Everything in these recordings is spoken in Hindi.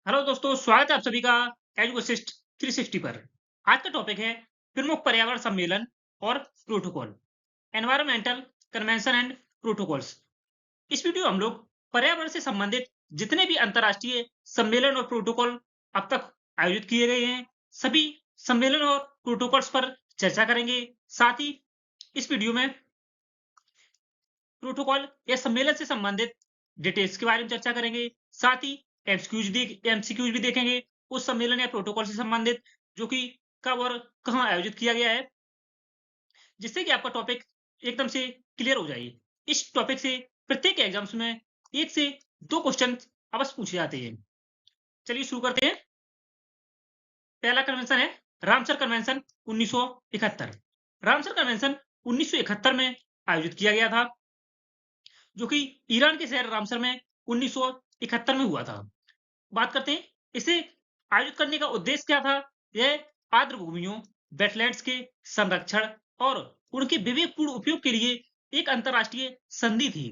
हेलो दोस्तों, स्वागत है आप सभी का एजुकेसिस्ट 360 पर। आज का टॉपिक है प्रमुख पर्यावरण सम्मेलन और protocol, environmental convention and protocols. इस वीडियो हम लोग पर्यावरण से संबंधित जितने भी अंतर्राष्ट्रीय सम्मेलन और प्रोटोकॉल अब तक आयोजित किए गए हैं, सभी सम्मेलन और प्रोटोकॉल्स पर चर्चा करेंगे। साथ ही इस वीडियो में प्रोटोकॉल या सम्मेलन से संबंधित डिटेल्स के बारे में चर्चा करेंगे। साथ ही एमसीक्यूज भी देखेंगे उस सम्मेलन या प्रोटोकॉल से संबंधित, जो कि कब और कहाँ आयोजित किया गया है, जिससे कि आपका टॉपिक एकदम से क्लियर हो जाए। इस टॉपिक से प्रत्येक एग्जाम्स में 1 से 2 क्वेश्चन अवश्य पूछे जाते हैं। चलिए शुरू करते हैं। पहला कन्वेंशन है रामसर कन्वेंशन 1971। रामसर कन्वेंशन 1971 में आयोजित किया गया था, जो कि ईरान के शहर रामसर में 1971 में हुआ था। बात करते हैं इसे आयोजित करने का उद्देश्य क्या था। यह आर्द्र भूमियों, वेटलैंड्स के संरक्षण और उनके विवेकपूर्ण उपयोग के लिए एक अंतरराष्ट्रीय संधि थी।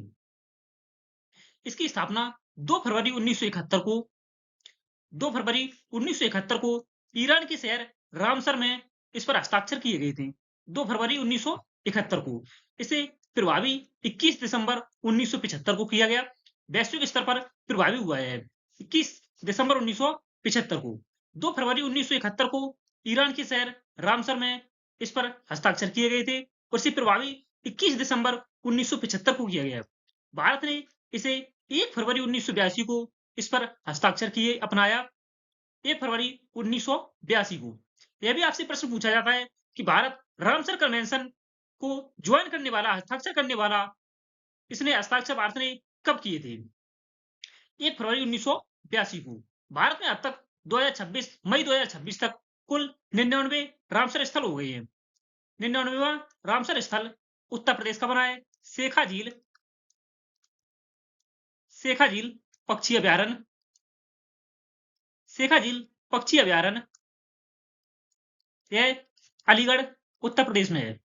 इसकी स्थापना 2 फरवरी 1971 को 2 फरवरी 1971 को ईरान के शहर रामसर में इस पर हस्ताक्षर किए गए थे। 2 फरवरी 1971 को इसे प्रभावी 21 दिसंबर 1975 को किया गया। वैश्विक स्तर पर प्रभावी हुआ है 21 दिसंबर 1975 को। 2 फरवरी 1971 को ईरान के शहर रामसर में इस पर हस्ताक्षर किए गए थे और इसे प्रभावी 21 दिसंबर 1975 को किया गया। भारत ने इसे 1 फरवरी 1982 को इस पर हस्ताक्षर किए अपनाया। 1 फरवरी 1982 को। यह भी आपसे प्रश्न पूछा जाता है कि भारत रामसर कन्वेंशन को ज्वाइन करने वाला, हस्ताक्षर करने वाला, इसने हस्ताक्षर भारत ने कब किए थे। 1 फरवरी 1982 को। भारत में अब तक 2026 मई 2026 तक कुल 99 रामसर स्थल हो गए हैं। 99वां रामसर स्थल उत्तर प्रदेश का बना है। शेखा झील पक्षी अभ्यारण्य। शेखा झील पक्षी अभ्यारण्य यह अलीगढ़ उत्तर प्रदेश में है।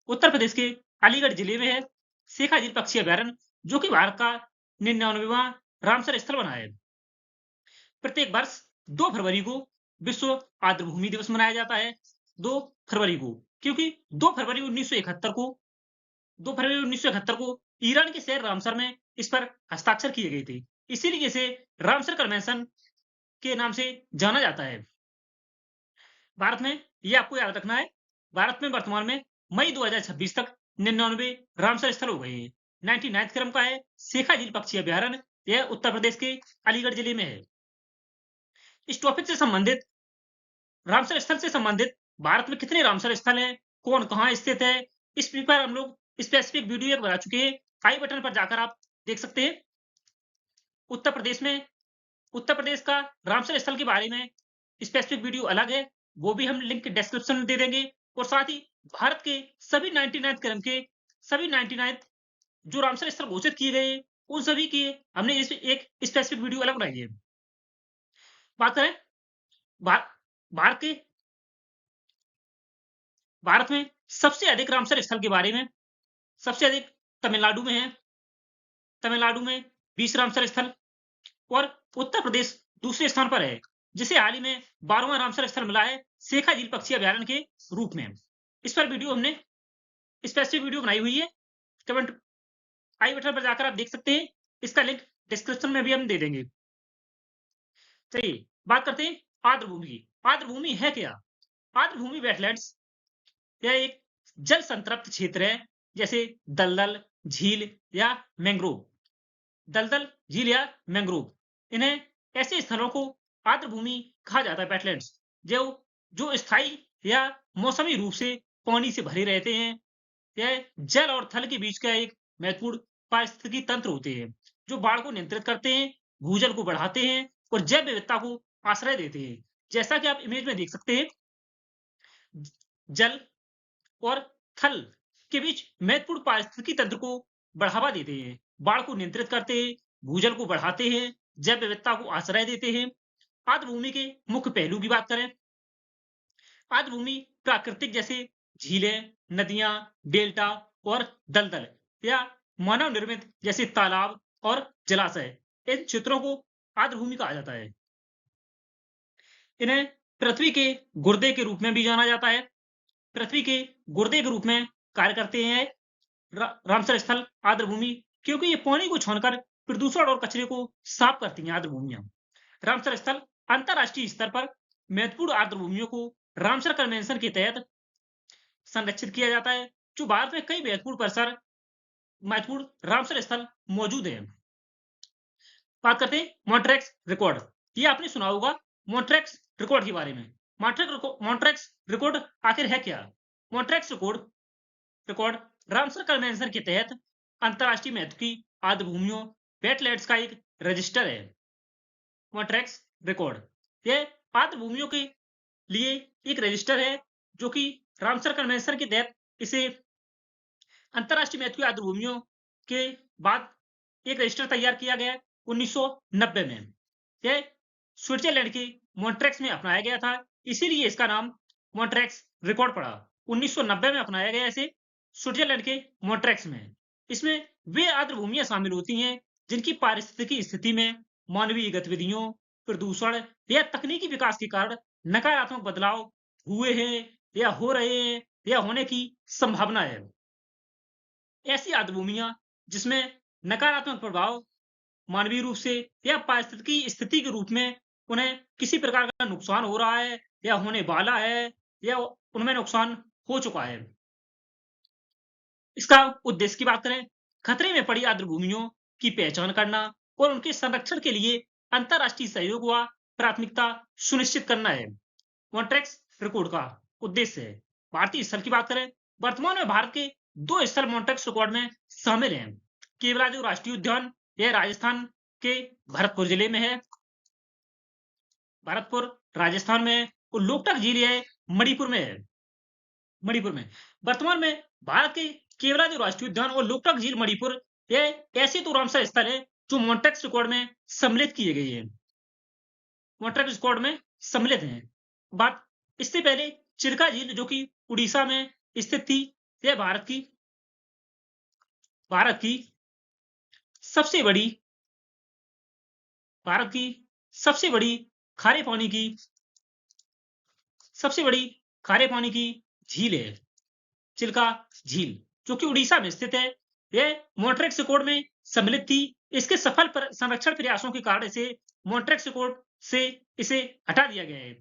उत्तर प्रदेश के अलीगढ़ जिले में है शेखा झील पक्षी अभ्यारण्य, जो कि भारत का 99वां रामसर स्थल बना है। प्रत्येक वर्ष 2 फरवरी को विश्व आर्द्र भूमि दिवस मनाया जाता है। 2 फरवरी को, क्योंकि 2 फरवरी 1971 को 2 फरवरी 1971 को ईरान के शहर रामसर में इस पर हस्ताक्षर किए गए थे। इसीलिए इसे रामसर कन्वेंशन के नाम से जाना जाता है। भारत में, ये आपको याद रखना है, भारत में वर्तमान में मई 2026 तक 99 रामसर स्थल हो गए हैं। 99th क्रम का है शेखा झील पक्षी अभ्यारण्य। यह उत्तर प्रदेश के अलीगढ़ जिले में है। इस टॉपिक से संबंधित, रामसर स्थल से संबंधित भारत में कितने रामसर स्थल हैं, कौन कहाँ स्थित है, इस पर हम लोग स्पेसिफिक वीडियो एक बना चुके हैं। आई बटन पर जाकर आप देख सकते हैं। उत्तर प्रदेश में, उत्तर प्रदेश का रामसर स्थल के बारे में स्पेसिफिक वीडियो अलग है, वो भी हम लिंक डिस्क्रिप्शन में दे देंगे। और साथ ही भारत के सभी 99 क्रम के सभी 99 जो रामसर स्थल घोषित किए गए उन सभी की हमने इस एक स्पेसिफिक वीडियो अलग बनाई है। बात करें भा, भारत के भारत में सबसे अधिक रामसर स्थल के बारे में, सबसे अधिक तमिलनाडु में है। तमिलनाडु में 20 रामसर स्थल और उत्तर प्रदेश दूसरे स्थान पर है, जिसे हाल ही में 12वां रामसर स्थल मिला है शेखा झील पक्षी अभ्यारण्य के रूप में। इस पर वीडियो हमने स्पेसिफिक वीडियो बनाई हुई है। कमेंट आई बटन पर जाकर आप देख सकते हैं। इसका लिंक डिस्क्रिप्शन में भी हम दे देंगे। चलिए बात करते हैं आर्द्र भूमि की। आर्द्र भूमि है क्या? आर्द्र भूमि वेटलैंड्स यह एक जल संतृप्त क्षेत्र है, जैसे दलदल, झील या मैंग्रोव। दलदल, झील या मैंग्रोव, इन्हें ऐसे स्थलों को आर्द्र भूमि कहा जाता है, वेटलैंड्स, जो जो स्थायी या मौसमी रूप से पानी से भरे रहते हैं। यह जल और थल के बीच का एक महत्वपूर्ण पारिस्थितिकी तंत्र होते हैं, जो बाढ़ को नियंत्रित करते हैं, भूजल को बढ़ाते हैं और जैव विविधता को आश्रय देते हैं। जैसा कि आप इमेज में देख सकते हैं, जल और थल के बीच महत्वपूर्ण पारिस्थितिकी तंत्र को बढ़ावा देते हैं, बाढ़ को नियंत्रित करते हैं, भूजल को बढ़ाते हैं, जैव विविधता को आश्रय देते हैं। आर्द्र भूमि के मुख्य पहलू की बात करें, आर्द्र भूमि प्राकृतिक जैसे झीलें, नदियां, डेल्टा और दलदल या मानव निर्मित जैसे तालाब और जलाशय इन क्षेत्रों को आर्द्रभूमि कहा जाता है। इन्हें पृथ्वी के गुर्दे के रूप में भी जाना जाता है। पृथ्वी के गुर्दे के रूप में कार्य करते हैं रामसर स्थल, आर्द्रभूमि, क्योंकि ये पानी को छानकर प्रदूषण और कचरे को साफ करती हैं आर्द्रभूमियां। रामसर स्थल अंतर्राष्ट्रीय स्तर पर महत्वपूर्ण आर्द्रभूमियों को रामसर कन्वेंशन के तहत संरक्षित किया जाता है, जो भारत में कई महत्वपूर्ण रामसर स्थल मौजूद हैं। बात करते हैं मॉन्ट्रेक्स रिकॉर्ड। ये आपने सुना होगा मॉन्ट्रेक्स रिकॉर्ड के बारे में। मॉन्ट्रेक्स रिकॉर्ड आखिर है क्या? मॉन्ट्रेक्स रिकॉर्ड रामसर कन्वेंशन के तहत अंतर्राष्ट्रीय महत्व की आर्द्रभूमियों वेटलैंड्स का एक रजिस्टर है। मॉन्ट्रेक्स रिकॉर्ड यह आर्द्रभूमियों के लिए एक रजिस्टर है, जो कि रामसर कन्वेंशन के तहत इसे अंतर्राष्ट्रीय महत्व की आर्द्रभूमियों के बाद एक रजिस्टर तैयार किया गया 1990 में। यह स्विट्जरलैंड के मॉन्ट्रेक्स में अपनाया गया था, इसीलिए इसका नाम मॉन्ट्रेक्स रिकॉर्ड पड़ा। 1990 में अपनाया गया इसे स्विट्जरलैंड के मॉन्ट्रेक्स में। इसमें वे आर्द्रभूमियां शामिल होती हैं जिनकी पारिस्थितिकी स्थिति में मानवीय गतिविधियों, प्रदूषण या तकनीकी विकास के कारण नकारात्मक बदलाव हुए हैं या हो रहे हैं या होने की संभावना है। ऐसी आर्द्रभूमियां जिसमें नकारात्मक प्रभाव मानवीय रूप से या पारिस्थितिकी स्थिति के रूप में उन्हें किसी प्रकार का नुकसान हो रहा है या होने वाला है या उनमें नुकसान हो चुका है। इसका उद्देश्य की बात करें, खतरे में पड़ी आर्द्रभूमियों की पहचान करना और उनके संरक्षण के लिए अंतर्राष्ट्रीय सहयोग व प्राथमिकता सुनिश्चित करना है। मॉन्ट्रेक्स रिकॉर्ड का उद्देश्य है। भारतीय स्थल की बात करें, वर्तमान में भारत के 2 स्थल मॉन्ट्रेक्स रिकॉर्ड में शामिल हैं। केवलादेव राष्ट्रीय उद्यान यह राजस्थान के भरतपुर जिले में है, भरतपुर राजस्थान में है, और लोकटक झील यह मणिपुर में है। मणिपुर में वर्तमान में भारत के केवलादेव राष्ट्रीय उद्यान और लोकटक झील मणिपुर यह ऐसे तो रामसर स्थल है जो मॉन्ट्रेक्स रिकॉर्ड में सम्मिलित किए गए हैं, मॉन्ट्रेक्स रिकॉर्ड में सम्मिलित हैं। बात इससे पहले चिल्का झील जो कि उड़ीसा में स्थित थी, यह भारत की सबसे बड़ी खारे पानी की झील है, चिल्का झील, जो कि उड़ीसा में स्थित है। यह मॉन्ट्रेक्स रिकॉर्ड में सम्मिलित थी। इसके सफल संरक्षण प्रयासों के कारण इसे मॉन्ट्रेक्स रिकॉर्ड से इसे हटा दिया गया है।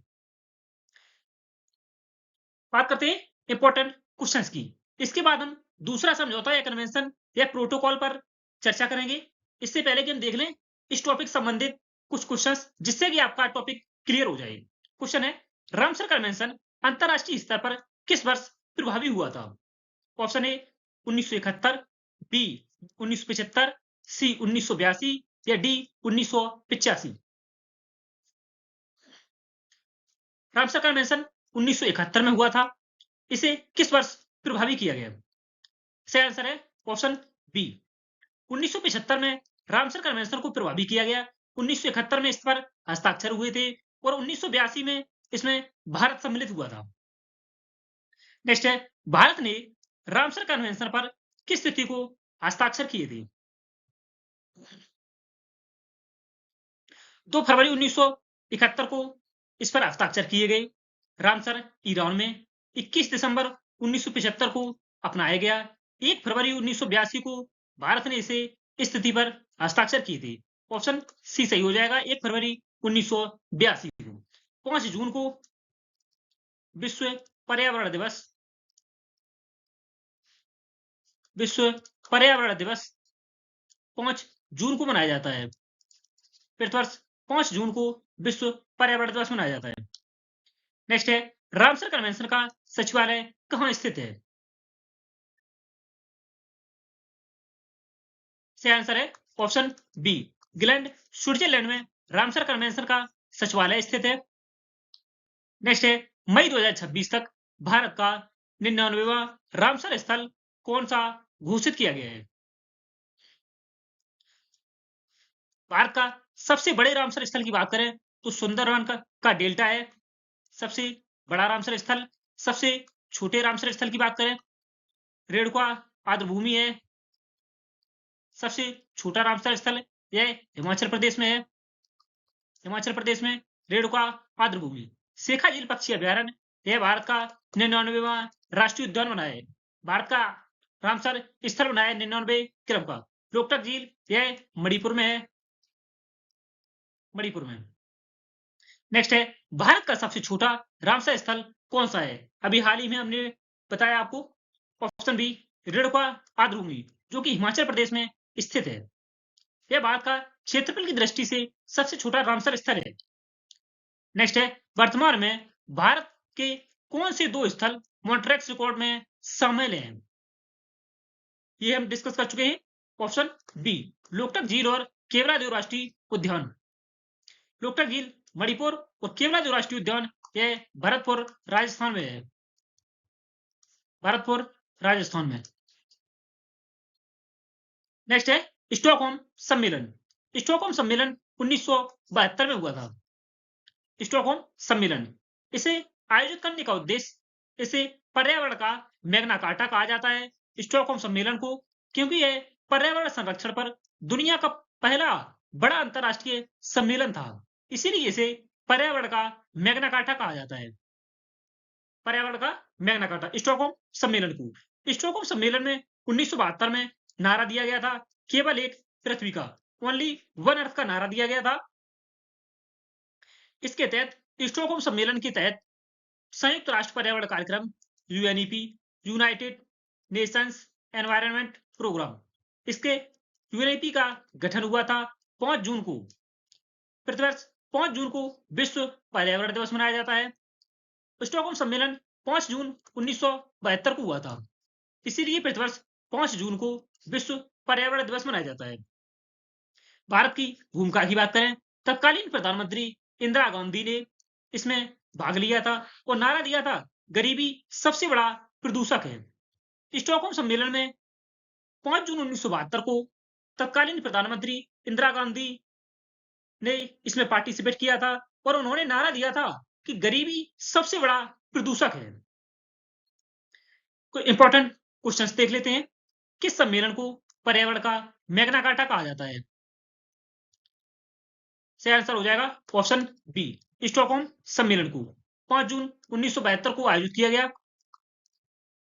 बात करते हैं इंपॉर्टेंट क्वेश्चंस की। इसके बाद हम दूसरा समझौता या कन्वेंशन या प्रोटोकॉल पर चर्चा करेंगे। इससे पहले कि हम देख लें इस टॉपिक संबंधित कुछ क्वेश्चंस, जिससे कि आपका टॉपिक क्लियर हो जाए। क्वेश्चन है, रामसर कन्वेंशन अंतरराष्ट्रीय स्तर पर किस वर्ष प्रभावी हुआ था? ऑप्शन ए 1971, बी 1975, सी 1982 या डी 1985। रामसर कन्वेंशन 1971 में हुआ था। इसे किस वर्ष प्रभावी किया गया? सही आंसर है ऑप्शन बी। 1975 में रामसर कन्वेंशन को प्रभावी किया गया। 1971 में इस पर हस्ताक्षर हुए थे और 1982 में इसमें भारत सम्मिलित हुआ था। नेक्स्ट है, भारत ने रामसर कन्वेंशन पर किस तिथि को हस्ताक्षर किए थे? 2 फरवरी 1971 को इस पर हस्ताक्षर किए गए। रामसर ईरान में 21 दिसंबर 1975 को अपनाया गया। 1 फरवरी 1982 को भारत ने इसे इस तिथि पर हस्ताक्षर किए थे। ऑप्शन सी सही हो जाएगा, 1 फरवरी 1982 को। 5 जून को विश्व पर्यावरण दिवस 5 जून को मनाया जाता है। प्रतिवर्ष 5 जून को विश्व पर्यावरण दिवस मनाया जाता है। नेक्स्ट है, रामसर कन्वेंशन का सचिवालय कहां स्थित है? सही आंसर है ऑप्शन बी, ग्लैंड स्विट्जरलैंड में रामसर कन्वेंशन का सचिवालय स्थित है। नेक्स्ट है, मई 2026 तक भारत का 99वां रामसर स्थल कौन सा घोषित किया गया है? भारत का सबसे बड़े रामसर स्थल की बात करें तो सुंदरवन का डेल्टा है सबसे बड़ा रामसर स्थल। सबसे छोटे रामसर स्थल की बात करें, रेणुका आर्द्रभूमि है सबसे छोटा रामसर स्थल। यह हिमाचल प्रदेश में है। हिमाचल प्रदेश में रेणुका आर्द्रभूमि। शेखा झील पक्षी अभयारण्य, यह भारत का 99वां राष्ट्रीय उद्यान बना है। भारत का रामसर स्थल बना है 99 क्रम का। लोकटक झील, यह मणिपुर में है। मणिपुर में। नेक्स्ट है, भारत का सबसे छोटा रामसर स्थल कौन सा है? अभी हाल ही में हमने बताया आपको। ऑप्शन बी, रेणुका आर्द्रभूमि, जो कि हिमाचल प्रदेश में स्थित है। यह भारत का क्षेत्रफल की दृष्टि से सबसे छोटा रामसर स्थल है। नेक्स्ट है, वर्तमान में भारत के कौन से 2 स्थल मॉन्ट्रेक्स रिकॉर्ड में शामिल हैं? ये हम डिस्कस कर चुके हैं। ऑप्शन बी, लोकटक झील और केवलादेव राष्ट्रीय उद्यान। लोकटक झील मणिपुर और केवलादेव राष्ट्रीय उद्यान यह भरतपुर राजस्थान में है। भरतपुर राजस्थान में। नेक्स्ट है, स्टॉकहोम सम्मेलन। स्टॉकहोम सम्मेलन 1972 में हुआ था। स्टॉकहोम सम्मेलन, इसे आयोजित करने का उद्देश्य, इसे पर्यावरण का मैग्ना कार्टा कहा जाता है स्टॉकहोम सम्मेलन को, क्योंकि यह पर्यावरण संरक्षण पर दुनिया का पहला बड़ा अंतरराष्ट्रीय सम्मेलन था। इसीलिए इसे पर्यावरण का मैग्ना कार्टा कहा जाता है। पर्यावरण का मैग्ना कार्टा स्टॉकहोम सम्मेलन को। स्टॉकहोम सम्मेलन में 1972 में नारा दिया गया था, केवल एक पृथ्वी का, ओनली वन अर्थ का नारा दिया गया था। इसके तहत स्टॉकहोम सम्मेलन के तहत संयुक्त राष्ट्र पर्यावरण कार्यक्रम UNEP, United Nations Environment Programme, इसके यूएनईपी का गठन हुआ था 5 जून को। प्रतिवर्ष 5 जून को विश्व पर्यावरण दिवस मनाया जाता है। स्टॉकहोम सम्मेलन 5 जून 1972 को हुआ था, इसीलिए प्रतिवर्ष 5 जून को विश्व पर्यावरण दिवस मनाया जाता है। भारत की भूमिका की बात करें, तत्कालीन प्रधानमंत्री इंदिरा गांधी ने इसमें भाग लिया था और नारा दिया था, गरीबी सबसे बड़ा प्रदूषक है। स्टॉकहोम सम्मेलन में 5 जून 1972 को तत्कालीन प्रधानमंत्री इंदिरा गांधी ने इसमें पार्टिसिपेट किया था और उन्होंने नारा दिया था कि गरीबी सबसे बड़ा प्रदूषक है। कोई इंपॉर्टेंट क्वेश्चंस देख लेते हैं। किस सम्मेलन को पर्यावरण का मैग्ना कार्टा कहा जाता है? सही आंसर हो जाएगा ऑप्शन बी, स्टॉकहोम सम्मेलन को 5 जून 1972 को आयोजित किया गया।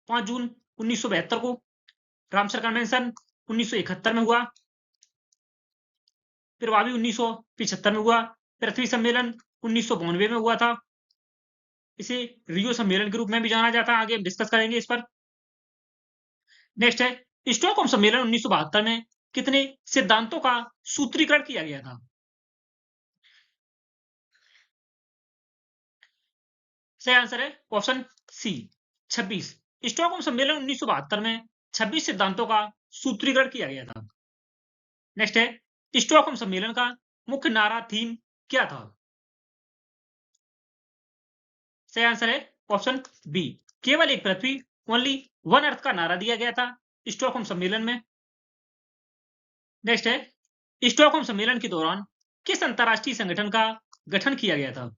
5 जून 1972 को। रामसर कन्वेंशन 1971 में हुआ। फिर वह भी 1975 में हुआ। पृथ्वी सम्मेलन 1992 में हुआ था। इसे रियो सम्मेलन के रूप में भी जाना जाता है। आगे हम डिस्कस करेंगे इस पर। नेक्स्ट है, स्टॉकहोम सम्मेलन 1972 में कितने सिद्धांतों का सूत्रीकरण किया गया था? सही आंसर है ऑप्शन सी, 26। स्टॉकहोम सम्मेलन 1972 में 26 सिद्धांतों का सूत्रीकरण किया गया था। नेक्स्ट है, स्टॉकहोम सम्मेलन का मुख्य नारा थीम क्या था? सही आंसर है ऑप्शन बी, केवल एक पृथ्वी, ओनली वन अर्थ का नारा दिया गया था स्टॉकहोम सम्मेलन में। नेक्स्ट है, स्टॉकहोम सम्मेलन के दौरान किस अंतरराष्ट्रीय संगठन का गठन किया गया था?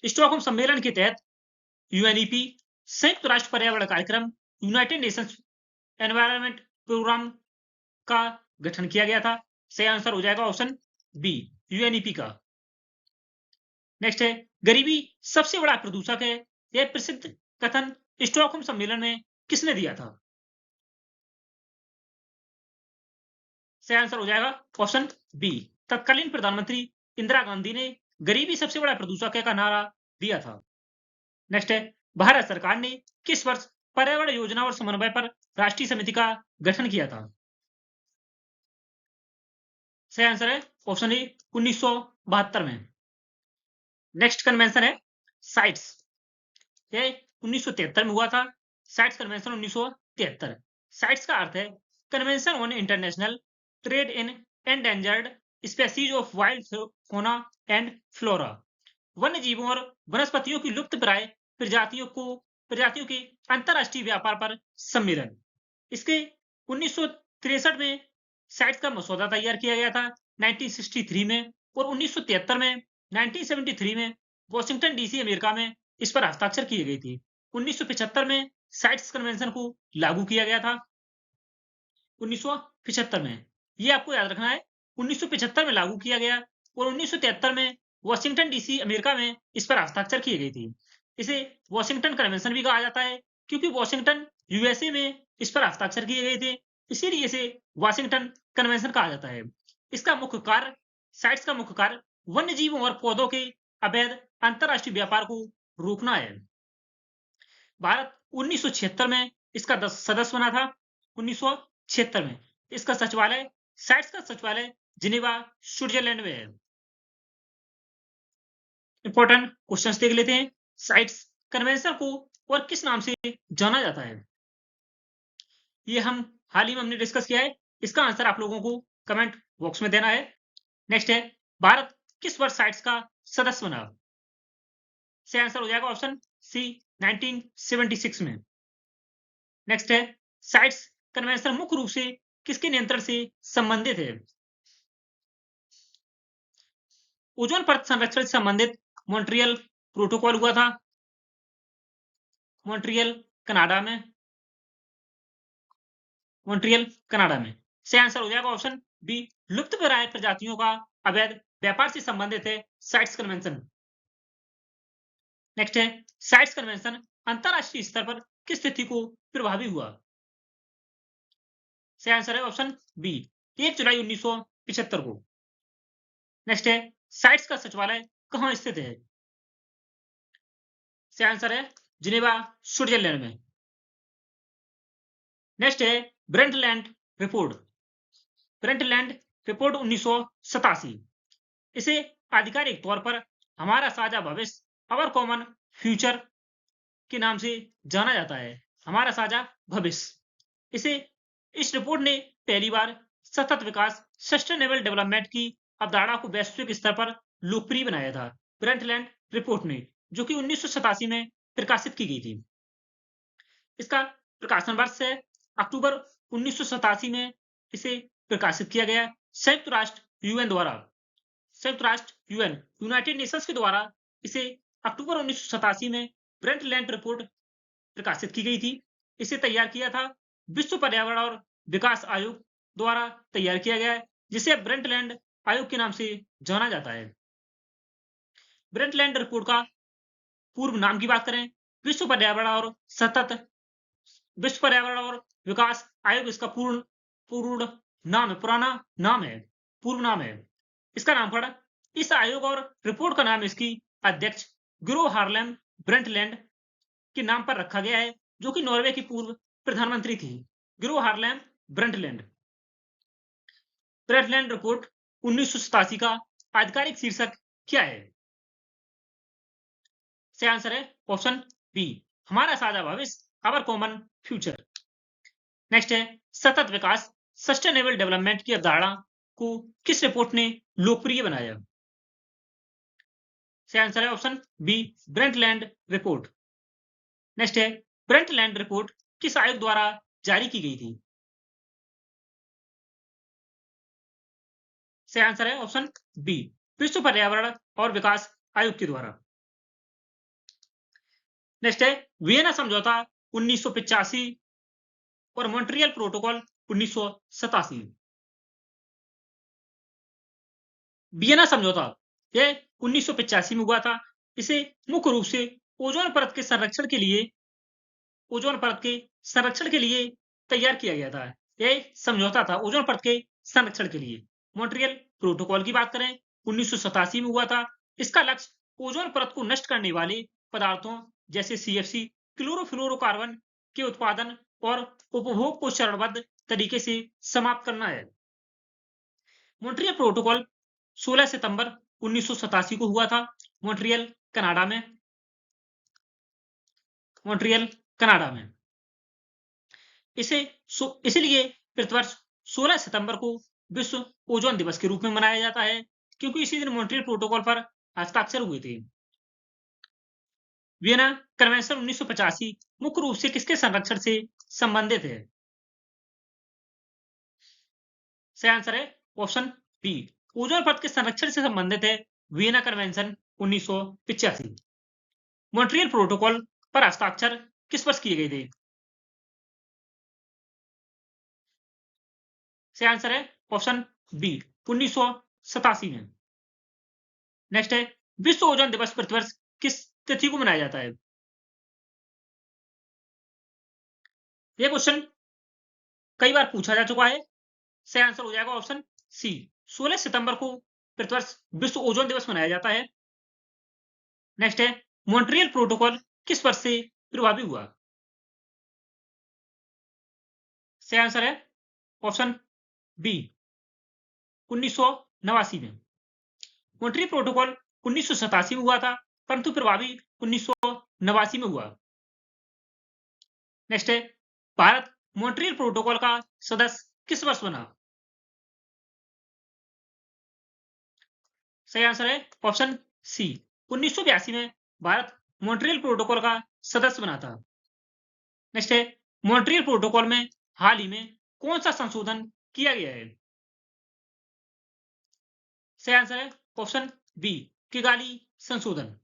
स्टॉकहोम सम्मेलन के तहत यूएनईपी, संयुक्त राष्ट्र पर्यावरण कार्यक्रम, यूनाइटेड नेशंस एनवायरनमेंट प्रोग्राम का गठन किया गया था। सही आंसर हो जाएगा ऑप्शन बी, यूएनईपी का। नेक्स्ट है, गरीबी सबसे बड़ा प्रदूषक है, यह प्रसिद्ध कथन स्टॉकहोम सम्मेलन में किसने दिया था? सही आंसर हो जाएगा ऑप्शन बी, तत्कालीन प्रधानमंत्री इंदिरा गांधी ने गरीबी सबसे बड़ा प्रदूषक है का नारा दिया था। नेक्स्ट है, भारत सरकार ने किस वर्ष पर्यावरण योजना और समन्वय पर राष्ट्रीय समिति का गठन किया था? सही आंसर है ऑप्शन ए, 1972 में। नेक्स्ट कन्वेंशन है साइट्स, यह 1973 में हुआ था। Sites convention 1973। साइट्स का अर्थ है convention on international trade in endangered species of wild fauna and flora, वन्य जीवों और वनस्पतियों की लुप्तप्राय प्रजातियों के अंतरराष्ट्रीय व्यापार पर सम्मेलन। इसके 1963 में साइट्स का मसौदा तैयार किया गया था 1963 में, और 1973 में 1973 में वॉशिंगटन डीसी अमेरिका में इस पर हस्ताक्षर किए गए थे। 1975 में साइट्स कन्वेंशन को लागू किया गया था। 1975 में। ये आपको याद रखना है, 1975 में लागू किया गया और 1973 में वाशिंगटन डीसी अमेरिका में इस पर हस्ताक्षर की गई थी। इसे वाशिंगटन कन्वेंशन भी कहा जाता है क्योंकि वाशिंगटन यूएसए में इस पर हस्ताक्षर किए गए थे, इसीलिए इसे वाशिंगटन कन्वेंशन कहा जाता है। इसका मुख्य कार्य, साइट्स का मुख्य कार्य वन्य जीवों और पौधों के अवैध अंतरराष्ट्रीय व्यापार को रोकना है। भारत 1976 में इसका सदस्य बना था। 1976 में इसका सचिवालय, साइट्स का सचिवालय जिनेवा, स्विट्जरलैंड में है। इंपॉर्टेंट क्वेश्चंस देख लेते हैं। साइट्स कन्वेंशन को और किस नाम से जाना जाता है? ये हम हाल ही में हमने डिस्कस किया है। इसका आंसर आप लोगों को कमेंट बॉक्स में देना है। नेक्स्ट है, भारत किस वर्ष साइट्स का सदस्य बना? से आंसर हो जाएगा ऑप्शन सी, 1976 में। नेक्स्ट है, साइट्स कन्वेंशन मुख्य रूप से किसके नियंत्रण से संबंधित है? ओजोन परत संरक्षण से संबंधित मॉन्ट्रियल प्रोटोकॉल हुआ था, मॉन्ट्रियल कनाडा में, मॉन्ट्रियल कनाडा में। से आंसर हो जाएगा ऑप्शन बी, लुप्तप्राय प्रजातियों का अवैध व्यापार से संबंधित है साइट्स कन्वेंशन। नेक्स्ट है, साइट्स कन्वेंशन अंतरराष्ट्रीय स्तर पर किस तिथि को प्रभावी हुआ? से आंसर है ऑप्शन बी, 1 जुलाई 1975 को। नेक्स्ट है, साइट्स का सचिवालय कहां स्थित है? से आंसर है जिनेवा, स्विट्जरलैंड में। नेक्स्ट है, ब्रेंटलैंड रिपोर्ट, ब्रेंटलैंड रिपोर्ट 1987। इसे आधिकारिक तौर पर हमारा साझा भविष्य, अवर कॉमन फ्यूचर के नाम से जाना जाता है। हमारा साझा भविष्य। इस रिपोर्ट ने पहली बार सतत विकास, सस्टेनेबल डेवलपमेंट की अवधारणा को वैश्विक स्तर पर लोकप्रिय बनाया था, ब्रेंटलैंड रिपोर्ट ने, जो कि 1987 में प्रकाशित की गई थी। इसका प्रकाशन वर्ष है अक्टूबर 1987 में इसे प्रकाशित किया गया। संयुक्त राष्ट्र यूएन द्वारा, संयुक्त राष्ट्र यूएन, यूनाइटेड नेशंस के द्वारा इसे अक्टूबर 1987 में ब्रेंटलैंड रिपोर्ट प्रकाशित की गई थी। इसे तैयार किया था विश्व पर्यावरण और विकास आयोग द्वारा तैयार किया गया है, जिसे ब्रेंटलैंड आयोग के नाम से जाना जाता है। ब्रेंटलैंड रिपोर्ट का पूर्व नाम की बात करें, विश्व पर्यावरण और सतत, विश्व पर्यावरण और विकास आयोग इसका पूर्ण नाम है, पुराना नाम है, पूर्व नाम है। इसका नामकरण इस आयोग और रिपोर्ट का नाम इसकी अध्यक्ष ग्रो हार्लेम ब्रेंटलैंड के नाम पर रखा गया है, जो कि नॉर्वे की पूर्व प्रधानमंत्री थी, ग्रो हार्लेम ब्रेंटलैंड। ब्रेंटलैंड रिपोर्ट 1987 का आधिकारिक शीर्षक क्या है? से आंसर है ऑप्शन बी, हमारा साझा भविष्य, अवर कॉमन फ्यूचर। नेक्स्ट है, सतत विकास, सस्टेनेबल डेवलपमेंट की अवधारणा को किस रिपोर्ट ने लोकप्रिय बनाया? से आंसर है ऑप्शन बी, ब्रेंटलैंड रिपोर्ट। नेक्स्ट है, ब्रेंटलैंड रिपोर्ट किस आयोग द्वारा जारी की गई थी? से आंसर है ऑप्शन बी, विश्व पर्यावरण और विकास आयोग के द्वारा। नेक्स्ट है, वियना समझौता 1985 और मॉन्ट्रियल प्रोटोकॉल 1987। वियना समझौता यह 1985 में हुआ था। इसे मुख्य रूप से ओजोन परत के संरक्षण के लिए, ओजोन परत के संरक्षण के लिए तैयार किया गया था। यह समझौता था ओजोन परत के संरक्षण के लिए। मॉन्ट्रियल प्रोटोकॉल की बात करें, 1987 में हुआ था। इसका लक्ष्य ओजोन परत को नष्ट करने वाले पदार्थों जैसे सीएफसी, क्लोरोफ्लोरोकार्बन के उत्पादन और उपभोग को चरणबद्ध तरीके से समाप्त करना है। मॉन्ट्रियल प्रोटोकॉल 16 सितंबर 1987 को हुआ था, मॉन्ट्रियल कनाडा में, मॉन्ट्रियल कनाडा में। इसलिए प्रतिवर्ष 16 सितंबर को विश्व ओजोन दिवस के रूप में मनाया जाता है, क्योंकि इसी दिन मॉन्ट्रियल प्रोटोकॉल पर हस्ताक्षर हुए थे। वियना कन्वेंशन 1985 मुख्य रूप से किसके संरक्षण से संबंधित है? सही आंसर है ऑप्शन बी, ओजोन परत के संरक्षण से संबंधित है वियना कन्वेंशन 1985। मॉन्ट्रियल प्रोटोकॉल पर हस्ताक्षर किस वर्ष किए गए थे? से आंसर है ऑप्शन बी 1987 में। नेक्स्ट है विश्व ओजोन दिवस प्रतिवर्ष किस तिथि को मनाया जाता है? ये क्वेश्चन कई बार पूछा जा चुका है। सही आंसर हो जाएगा ऑप्शन सी 16 सितंबर को प्रतिवर्ष विश्व ओजोन दिवस मनाया जाता है। नेक्स्ट है मॉन्ट्रियल प्रोटोकॉल किस वर्ष से प्रभावी हुआ? सही आंसर है ऑप्शन बी 1989 में। मॉन्ट्रियल प्रोटोकॉल 1987 में हुआ था, परंतु प्रभावी 1989 में हुआ। नेक्स्ट है भारत मॉन्ट्रियल प्रोटोकॉल का सदस्य किस वर्ष बना? सही आंसर है ऑप्शन सी 1982 में भारत मॉन्ट्रियल प्रोटोकॉल का सदस्य बना था। नेक्स्ट है मॉन्ट्रियल प्रोटोकॉल में हाल ही में कौन सा संशोधन किया गया है? सही आंसर है ऑप्शन बी किगाली संशोधन।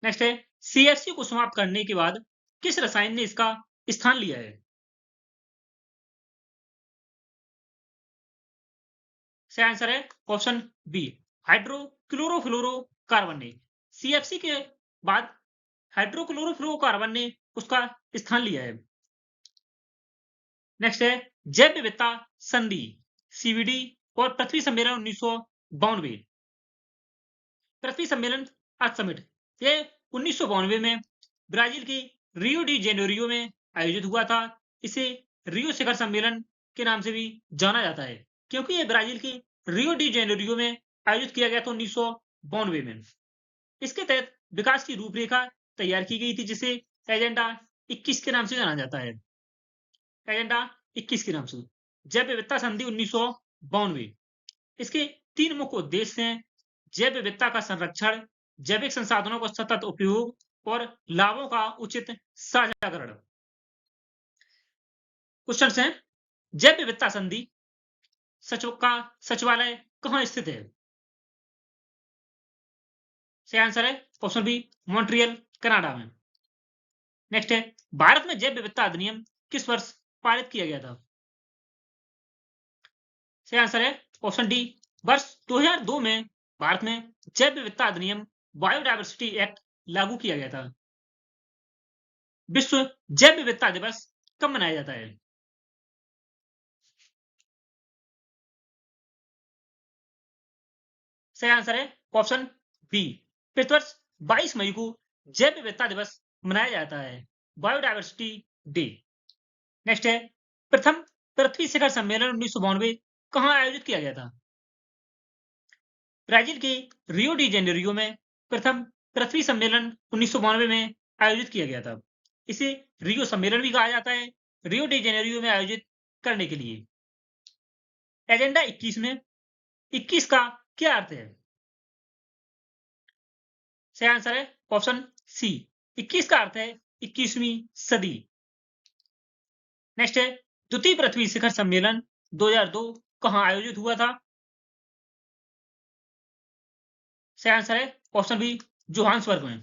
नेक्स्ट है सीएफसी को समाप्त करने के बाद किस रसायन ने इसका स्थान लिया है? सही आंसर है ऑप्शन बी हाइड्रोक्लोरोफ्लोरोकार्बन ने। सीएफसी के बाद हाइड्रोक्लोरोफ्लोरोकार्बन ने उसका स्थान लिया है। नेक्स्ट है जैव विविधता संधि सीवीडी और पृथ्वी सम्मेलन 1992। पृथ्वी सम्मेलन अर्थ समिट ये 1992 में ब्राजील के रियो डी जेनेरियो में आयोजित हुआ था। इसे रियो शिखर सम्मेलन के नाम से भी जाना जाता है, क्योंकि ये ब्राजील के रियो डी जेनेरियो में आयोजित किया गया था 1992 में। इसके तहत विकास की रूपरेखा तैयार की गई थी, जिसे एजेंडा 21 के नाम से जाना जाता है। एजेंडा 21 के नाम से जैव विविधता संधि 1992। इसके 3 मुख्य उद्देश्य हैं: जैव विविधता का संरक्षण, जैविक संसाधनों का सतत उपयोग और लाभों का उचित साझाकरण। क्वेश्चन हैं जैव विविधता संधि का सचिवालय कहां स्थित है? सही आंसर है ऑप्शन बी मॉन्ट्रियल कनाडा में। नेक्स्ट है भारत में जैव विविधता अधिनियम किस वर्ष पारित किया गया था? सही आंसर है ऑप्शन डी वर्ष 2002 में भारत में जैव विविधता अधिनियम बायोडायवर्सिटी एक्ट लागू किया गया था। विश्व जैव विविधता दिवस कब मनाया जाता है? सही आंसर है ऑप्शन बी प्रतिवर्ष 22 मई को जैव विविधता दिवस मनाया जाता है, बायोडायवर्सिटी डे। नेक्स्ट है प्रथम पृथ्वी शिखर सम्मेलन 1992 कहां आयोजित किया गया था? ब्राजील के रियो डी जेनेरियो में प्रथम पृथ्वी सम्मेलन 1992 में आयोजित किया गया था। इसे रियो सम्मेलन भी कहा जाता है, रियो डी जेनेरियो में आयोजित करने के लिए। एजेंडा 21 में 21 का क्या अर्थ है? सही आंसर है ऑप्शन सी 21 का अर्थ है 21वीं सदी। नेक्स्ट है द्वितीय पृथ्वी शिखर सम्मेलन 2002 कहां आयोजित हुआ था? सही आंसर है ऑप्शन बी जोहान्सबर्ग में।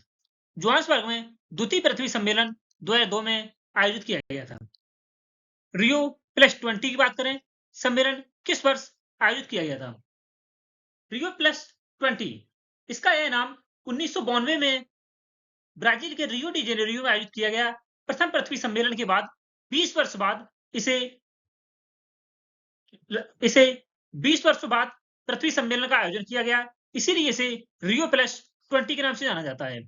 जोहान्सबर्ग में द्वितीय पृथ्वी सम्मेलन 2002 में आयोजित किया गया था। रियो +20 की बात करें, सम्मेलन किस वर्ष आयोजित किया गया था? रियो +20 इसका यह नाम 1992 में ब्राजील के रियो डी जेनेरियो में आयोजित किया गया प्रथम पृथ्वी सम्मेलन के बाद 20 वर्ष बाद इसे 20 वर्ष बाद पृथ्वी सम्मेलन का आयोजन किया गया, इसीलिए इसे रियो +20 के नाम से जाना जाता है।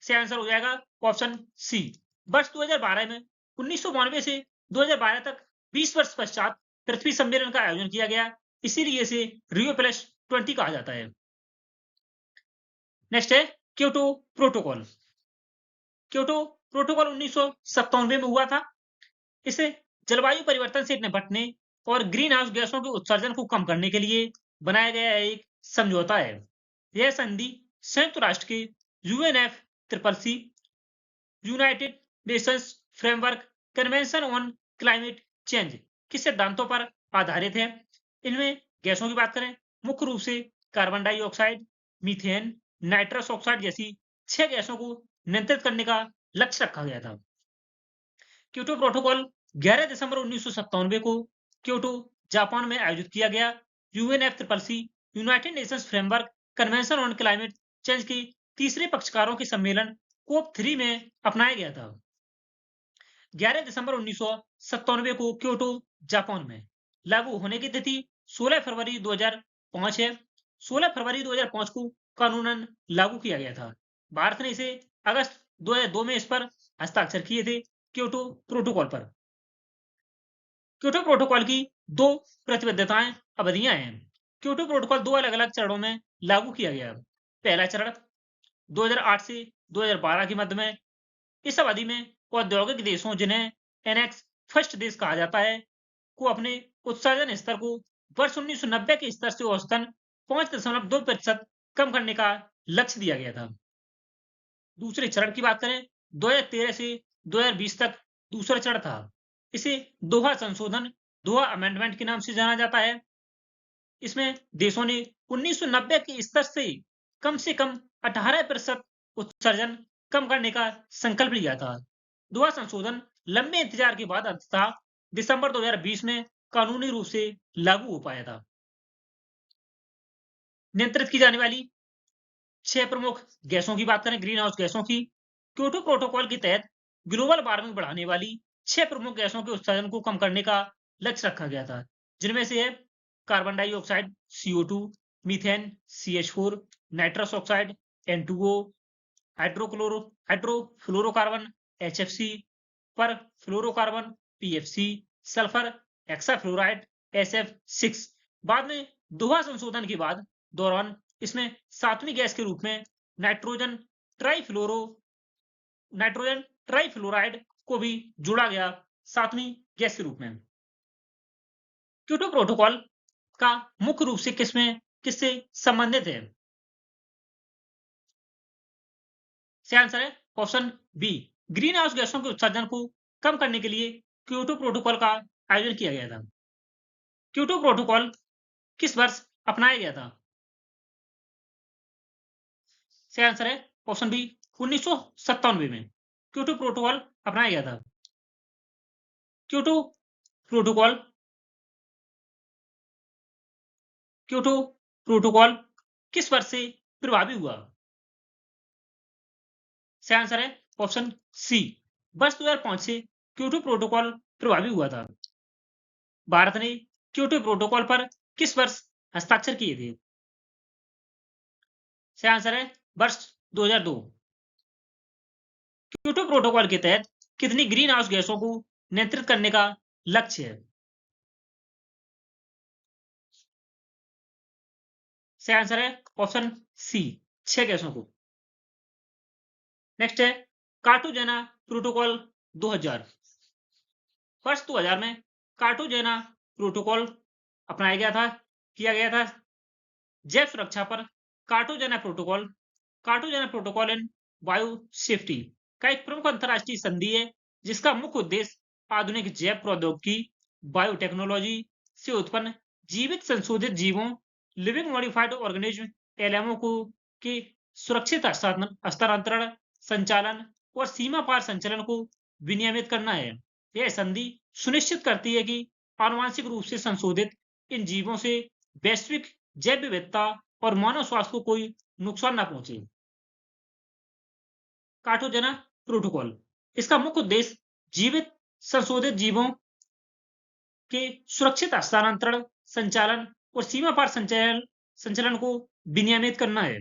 सही आंसर हो जाएगा ऑप्शन सी वर्ष 2012 में 1992 से 2012 तक 20 वर्ष पश्चात पृथ्वी सम्मेलन का आयोजन किया गया, इसीलिए इसे रियो +20 कहा जाता है। नेक्स्ट है क्योटो प्रोटोकॉल। क्योटो प्रोटोकॉल 1997 में हुआ था। इसे जलवायु परिवर्तन से निपटने और ग्रीन हाउस गैसों के उत्सर्जन को कम करने के लिए बनाया गया एक समझौता है। यह संधि संयुक्त राष्ट्र के UNFCCC United Nations framework convention on climate change के सिद्धांतों पर आधारित है। इनमें गैसों की बात करें, मुख्य रूप से carbon dioxide, methane, nitrous oxide जैसी 6 गैसों को नियंत्रित करने का लक्ष्य रखा गया था। क्योटो प्रोटोकॉल 11 दिसंबर 1997 को क्योटो, जापान में आयोजित किया गया UNFCCC United Nations framework convention on climate change के तीसरे पक्षकारों के सम्मेलन कोप 3 में अपनाया गया था। 11 दिसंबर 1997 को क्योटो, जापान में लागू होने की तिथि 16 फरवरी 2005 है। 16 फरवरी 2005 को कानूनन लागू किया गया था। भारत ने इसे अगस्त 2002 में इस पर हस्ताक्षर किए थे। क्योटो प्रोटोकॉल पर क्योटो प्रोटोकॉल की दो प्रतिबद्धताएं अवधियां हैं। क्योटो प्रोटोकॉल दो अलग-अलग चरणों में लागू किया गया। पहला चरण 2008 से 2012 के मध्य में। इस अवधि में औद्योगिक देशों, जिन्हें एनेक्स फर्स्ट देश कहा जाता है, को अपने उत्सर्जन स्तर को वर्ष 1990 के स्तर से औसतन 5.2% कम करने का लक्ष्य दिया गया था। दूसरे चरण की बात करें, 2013 से 2020 तक दूसरा चरण था। इसे दोहा संशोधन, दोहा अमेंडमेंट के नाम से जाना जाता है। इसमें देशों ने 1990 के स्तर से कम 18% उत्सर्जन कम करने का संकल्प लिया था। दोहा संशोधन लंबे इंतजार के बाद अंततः दिसंबर 2020 में कानूनी रूप से लागू हो पाया था। नियंत्रित की जाने वाली 6 प्रमुख गैसों की बात करें, ग्रीन हाउस गैसों की। क्योटो प्रोटोकॉल के तहत ग्लोबल वार्मिंग बढ़ाने वाली 6 प्रमुख गैसों के उत्सर्जन को कम करने का लक्ष्य रखा गया था, जिनमें से है carbon dioxide CO2, methane CH4, nitrous oxide N2O, hydrofluorocarbon HFC, पर fluorocarbon PFC, sulphur hexafluoride SF6। बाद में दोहा संशोधन के बाद दौरान इसमें सातवीं गैस के रूप में नाइट्रोजन ट्राइफ्लोराइड को भी जोड़ा गया, सातवीं गैस के रूप में। क्योटो प्रोटोकॉल का मुख्य रूप से किससे संबंधित है? सही आंसर है ऑप्शन बी। ग्रीन हाउस गैसों के उत्सर्जन को कम करने के लिए क्योटो प्रोटोकॉल का आयोजन किया गया था। क्योटो प्रोटोकॉल किस वर्ष अपनाया गया था? सही आंसर है ऑप्शन बी 1997 में क्योटो प्रोटोकॉल अपनाया गया था। क्योटो प्रोटोकॉल क्योटो प्रोटोकॉल किस वर्ष से प्रभावी हुआ? सही आंसर है ऑप्शन सी, वर्ष 2005 से क्योटो प्रोटोकॉल प्रभावी हुआ था। भारत ने क्योटो प्रोटोकॉल पर किस वर्ष हस्ताक्षर किए थे? सही आंसर है वर्ष 2002। क्योटो प्रोटोकॉल के तहत कितनी ग्रीन हाउस गैसों को नियंत्रित करने का लक्ष्य है? सही आंसर है ऑप्शन सी, 6 गैसों को। नेक्स्ट है कार्टागेना प्रोटोकॉल 2000। वर्ष 2000 में कार्टागेना प्रोटोकॉल अपनाया गया था, किया गया था। जैव सुरक्षा पर कार्टागेना प्रोटोकॉल इन बायो सेफ्टी का एक प्रमुख अंतर्राष्ट्रीय संधि है, जिसका मुख्य उद्देश्य आधुनिक जैव प्रौद्योगिकी, बायोटेक्नोलॉजी से उत्पन्न जीवित संशोधित जीवों, लिविंग मॉडिफाइड ऑर्गेनिज्म LMO को के सुरक्षित हस्तांतरण, संचालन और सीमा पार संचलन को विनियमित करना है। यह संधि सुनिश्चित करती है कि आनुवांशिक रूप से संशोधित इन जीवों से वैश्विक जैव विविधता और मानव स्वास्थ्य को कोई नुकसान न पहुंचे। कार्टागेना प्रोटोकॉल, इसका मुख्य उद्देश्य जीवित संशोधित जीवों के सुरक्षित हस्तांतरण, संचालन और सीमा पार संचलन को विनियमित करना है।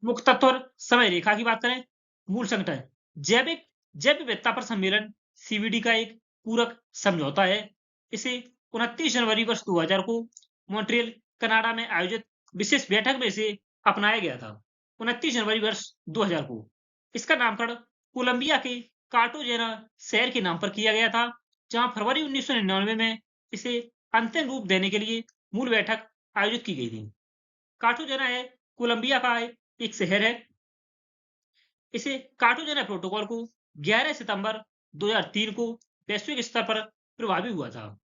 मुख्य तत्व और समय रेखा की बात करें, मूल संगठन जैव विविधता पर सम्मेलन CVD का एक पूरक समझौता है। इसे 29 जनवरी वर्ष 2000 को मॉन्ट्रियल, कनाडा में आयोजित विशेष बैठक में इसे अपनाया गया था। 29 जनवरी वर्ष 2000 को इसका नामकरण कोलंबिया के कार्टागेना शहर के नाम पर किया गया था, जहां फरवरी 1999 में इसे अंतिम रूप देने के लिए मूल बैठक आयोजित की गई थी। कार्टागेना है कोलंबिया का एक शहर है। इसे कार्टागेना प्रोटोकॉल को 11 सितंबर 2003 को वैश्विक स्तर पर प्रभावी हुआ था।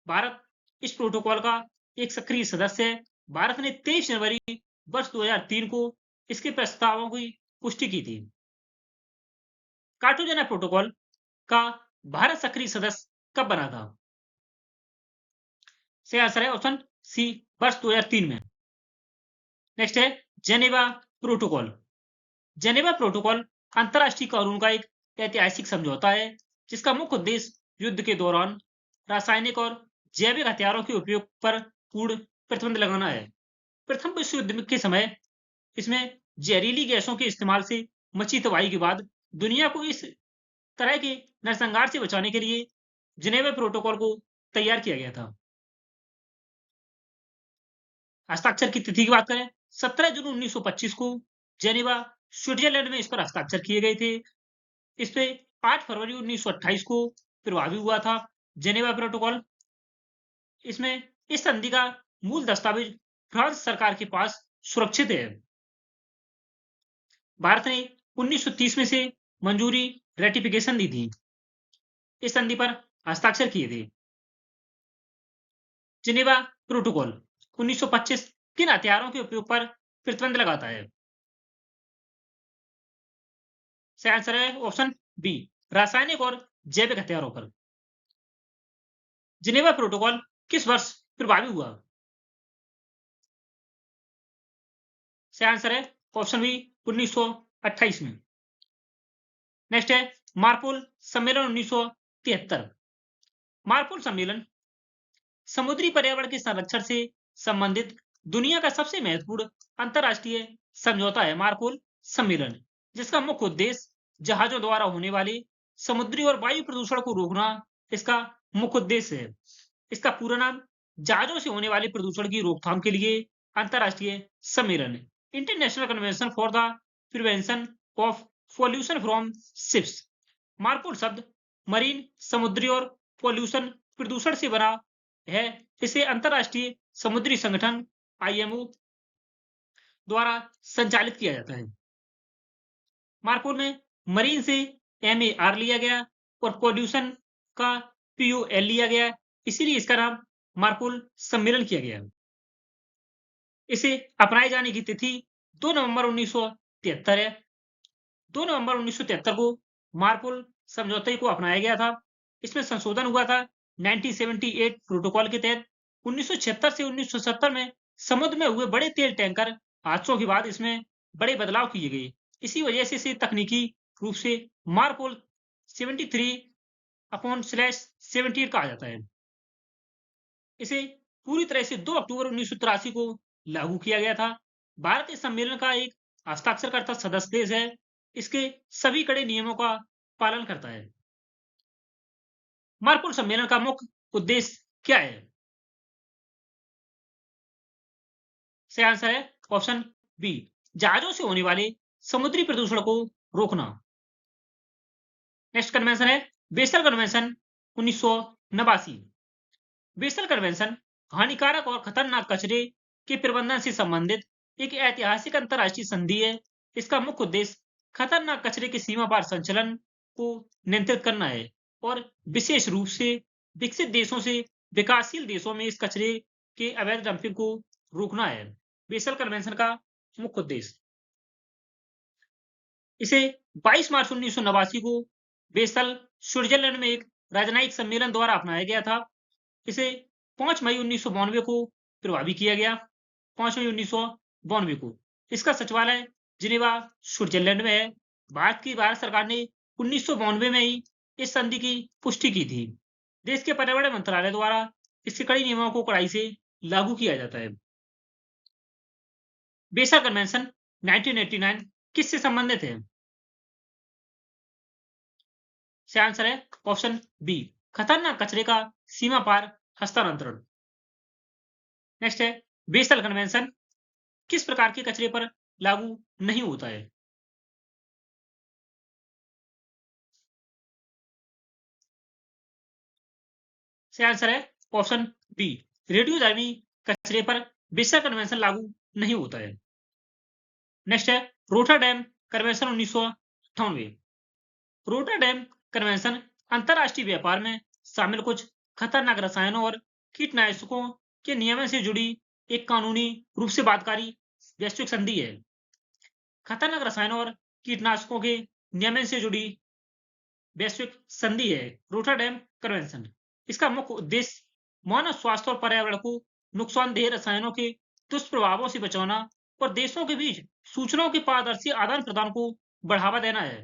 भारत इस प्रोटोकॉल का एक सक्रिय सदस्य है। भारत ने 23 जनवरी वर्ष 2003 को इसके प्रस्तावों की पुष्टि की थी। कार्टागेना प्रोटोकॉल का भारत सक्रिय सदस्य कब बना था? सही आंसर है ऑप्शन सी, वर्ष 2003 में। नेक्स्ट है जेनेवा प्रोटोकॉल। जेनेवा प्रोटोकॉल अंतरराष्ट्रीय कानून का एक ऐतिहासिक समझौता है जिसका मुख्य उद्देश्य युद्ध के दौरान रासायनिक और जैविक हथियारों के उपयोग पर पूर्ण प्रतिबंध लगाना है। प्रथम विश्व युद्ध के समय इसमें जहरीली गैसों के इस्तेमाल से मची तबाही के बाद दुनिया को इस तरह के नरसंहार से बचाने के लिए जिनेवा प्रोटोकॉल को तैयार किया गया था। हस्ताक्षर की तिथि की बात करें, 17 जून 1925 को जेनेवा स्विट्जरलैंड में इस पर हस्ताक्षर किए गए थे। इस पे 8 फरवरी 1928 को प्रभावी हुआ था जेनेवा प्रोटोकॉल। इसमें इस संधि का मूल दस्तावेज फ्रांस सरकार के पास सुरक्षित है। भारत ने 1930 में से मंजूरी रेटिफिकेशन दी थी। इस संधि पर हस्ताक्षर किए थे। जिनेवा प्रोटोकॉल 1925 किन हथियारों के उपयोग पर प्रतिबंध लगाता है? सही आंसर है ऑप्शन बी, रासायनिक और जैविक हथियारों पर। जिनेवा प्रोटोकॉल किस वर्ष प्रभावी हुआ? सही आंसर है ऑप्शन बी, 1928 में। नेक्स्ट है मार्पोल सम्मेलन 1973। मार्पोल सम्मेलन समुद्री पर्यावरण के संरक्षण से संबंधित दुनिया का सबसे महत्वपूर्ण अंतरराष्ट्रीय समझौता है मार्पोल सम्मेलन, जिसका मुख्य उद्देश्य जहाजों द्वारा होने वाले समुद्री और वायु प्रदूषण को रोकना इसका मुख्य उद्देश्य है। इसका पूरा नाम जहाजों से होने वाले प्रदूषण की रोकथाम के लिए अंतरराष्ट्रीय सम्मेलन है, international convention for the prevention of pollution from ships. MARPOL शब्द मरीन, समुद्री और पॉल्यूशन प्रदूषण से बना है। इसे अंतरराष्ट्रीय समुद्री संगठन आईएमओ द्वारा संचालित किया जाता है। मार्पोल में मरीन से MAR लिया गया और पॉल्यूशन का POL लिया गया, इसीलिए इसका नाम मार्पोल सम्मेलन किया गया। इसे अपनाए जाने की तिथि 2 नवंबर 1973 है। 2 नवंबर 1973 को मार्पोल समझौते को अपनाया गया था। इसमें संशोधन हुआ था 1978 प्रोटोकॉल के तहत। 1976 से 1970 में समुद्र में हुए बड़े तेल टैंकर हादसों के बाद इसमें बड़े बदलाव किए गए। इसी वजह से इसे तकनीकी रूप से मार्पोल 73/78 कहा जाता है। इसे पूरी तरह से 2 अक्टूबर 1983 को लागू किया गया था। भारत इस सम्मेलन का एक हस्ताक्षरकर्ता सदस्य देश है। इसके सभी कड़े नियमों का पालन करता है। मार्पोल सम्मेलन का मुख्य उद्देश्य क्या है? सही आंसर है ऑप्शन बी, जहाजों से होने वाले समुद्री प्रदूषण को रोकना। नेक्स्ट कन्वेंशन है बेसल कन्वेंशन 1989। बेसल कन्वेंशन हानिकारक और खतरनाक कचरे के प्रबंधन से संबंधित एक ऐतिहासिक अंतरराष्ट्रीय संधि है। इसका मुख्य उद्देश्य खतरनाक कचरे के सीमा पार संचलन को नियंत्रित करना है और विशेष रूप से विकसित देशों से विकासशील देशों में इस कचरे के अवैध डंपिंग को रोकना है। बेसल कन्वेंशन का मुख्य उद्देश्य। इसे 22 मार्च 1989 को बेसल स्विट्जरलैंड में एक राजनयिक सम्मेलन द्वारा अपनाया गया था। इसे 5 मई 1992 को प्रभावी किया गया। 5 मई 1992 को। इसका सचिवालय जिनेवा स्विट्जरलैंड में है। भारत सरकार ने 1992 में ही इस संधि की पुष्टि की थी। देश के पर्यावरण मंत्रालय द्वारा इसके कई नियमों को कड़ाई से लागू किया जाता है। बेसल कन्वेंशन 1989 किससे संबंधित है? सही आंसर है ऑप्शन बी, खतरनाक कचरे का सीमा पार हस्तांतरण। नेक्स्ट है बेसल कन्वेंशन किस प्रकार के कचरे पर लागू नहीं होता है? सही आंसर है ऑप्शन बी, रेडियोधर्मी कचरे पर बेसल कन्वेंशन लागू नहीं होता है। नेक्स्ट है रोटरडैम कन्वेंशन 1998। रोटरडैम कन्वेंशन अंतरराष्ट्रीय व्यापार में शामिल कुछ खतरनाक रसायनों और कीटनाशकों के नियमन से जुड़ी एक कानूनी रूप से बाध्यकारी वैश्विक संधि है। खतरनाक रसायनों और कीटनाशकों के नियमन से जुड़ी वैश्विक संधि है, रोटरडैम कन्वेंशन। इसका मुख्य उद्देश्य मानव स्वास्थ्य और पर्यावरण को नुकसानदेह रसायनों के दुष्प्रभावों से बचाना और देशों के बीच सूचनाओं के पारदर्शी आदान प्रदान को बढ़ावा देना है।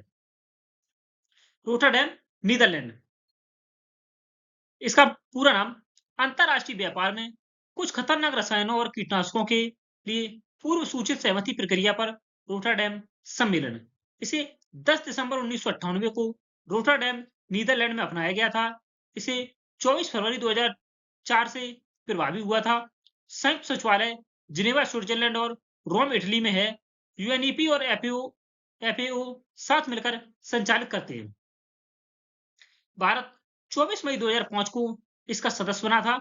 रोटरडैम नीदरलैंड, इसका पूरा नाम अंतरराष्ट्रीय व्यापार में कुछ खतरनाक रसायनों और कीटनाशकों के लिए पूर्व सूचित सहमति प्रक्रिया पर रोटरडैम सम्मेलन। इसे 10 दिसंबर 1998 को रोटरडैम नीदरलैंड में अपनाया गया था। इसे 24 फरवरी 2004 से प्रभावी हुआ था। संयुक्त सचिवालय जिनेवा स्विट्जरलैंड और रोम इटली में है। यूएनईपी और एफएओ साथ मिलकर संचालित करते हैं। भारत 24 मई 2005 को इसका सदस्य बना था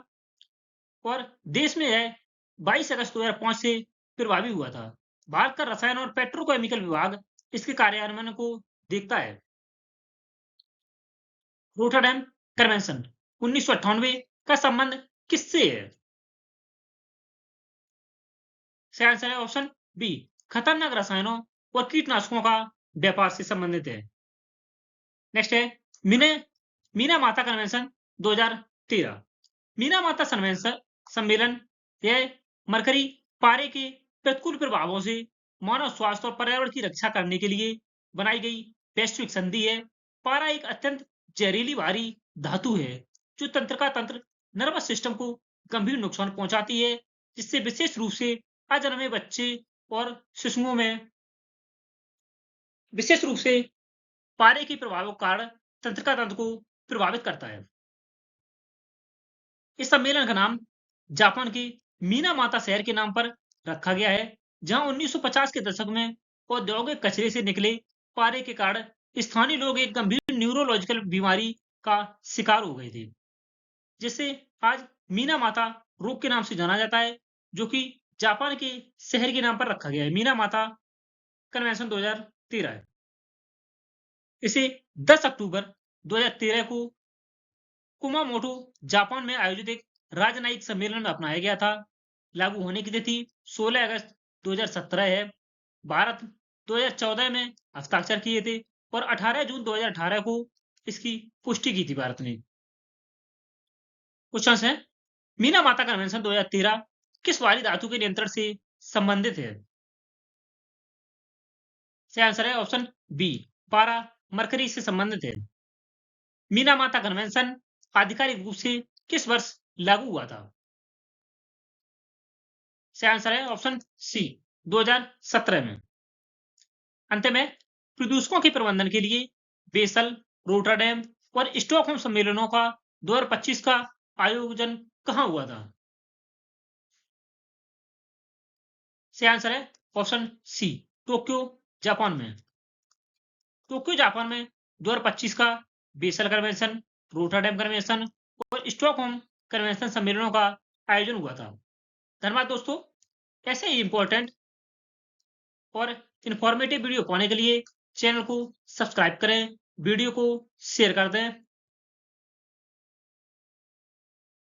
और देश में यह 22 अगस्त 2005 से प्रभावी हुआ था। भारत का रसायन और पेट्रोकेमिकल विभाग इसके कार्यान्वयन को देखता है। रोटरडैम कन्वेंशन 1998 का संबंध किससे है? सही आंसर है ऑप्शन बी, खतरनाक रसायनों और कीटनाशकों का व्यापार से संबंधित है। नेक्स्ट है मीना माता कन्वेंशन 2013। मीना माता सम्मेलन यह मरकरी पारे के प्रतिकूल प्रभावों से मानव स्वास्थ्य और पर्यावरण की रक्षा करने के लिए बनाई गई वैश्विक संधि है। पारा एक अत्यंत जहरीली भारी धातु है जो तंत्र नर्वस सिस्टम को गंभीर नुकसान पहुंचाती है, जिससे विशेष रूप से अजन्मे बच्चे और शिशुओं में विशेष रूप से पारे के प्रभावों के कारण तंत्र को प्रभावित करता है। इस सम्मेलन का नाम जापान के मीना माता शहर के नाम पर रखा गया है, जहां 1950 के दशक में औद्योगिक कचरे से निकले पारे के कारण स्थानीय लोग एक गंभीर न्यूरोलॉजिकल बीमारी का शिकार हो गए थे, जिससे आज मीना माता रोग के नाम से जाना जाता है, जो कि जापान के शहर के नाम पर रखा गया है। मीना माता कन्वेंशन 2013 है। इसे 10 अक्टूबर 2013 को कुमामोटो जापान में आयोजित एक राजनयिक सम्मेलन में अपनाया गया था। लागू होने की तिथि 16 अगस्त 2017 है। भारत 2014 में हस्ताक्षर किए थे और 18 जून 2018 को इसकी पुष्टि की थी भारत ने। क्वेश्चन है, मीना माता कन्वेंशन 2013 किस भारी धातु के नियंत्रण से संबंधित है? सही आंसर है ऑप्शन बी, पारा मरकरी से संबंधित है। मीना माता कन्वेंशन आधिकारिक रूप से किस वर्ष लागू हुआ था? सही आंसर है ऑप्शन सी, 2017 में। अंत में प्रदूषकों के प्रबंधन के लिए बेसल, रोटरडैम और स्टॉकहोम सम्मेलनों का 2025 का आयोजन कहां हुआ था? सही आंसर है ऑप्शन सी, टोक्यो जापान में। टोक्यो जापान में 2025 का बेसल कन्वेंशन, रोटरडैम कन्वेंशन और स्टॉकहोम कन्वेंशन सम्मेलनों का आयोजन हुआ था। धन्यवाद दोस्तों। ऐसे ही इंपॉर्टेंट और इन्फॉर्मेटिव वीडियो पाने के लिए चैनल को सब्सक्राइब करें, वीडियो को शेयर कर दें।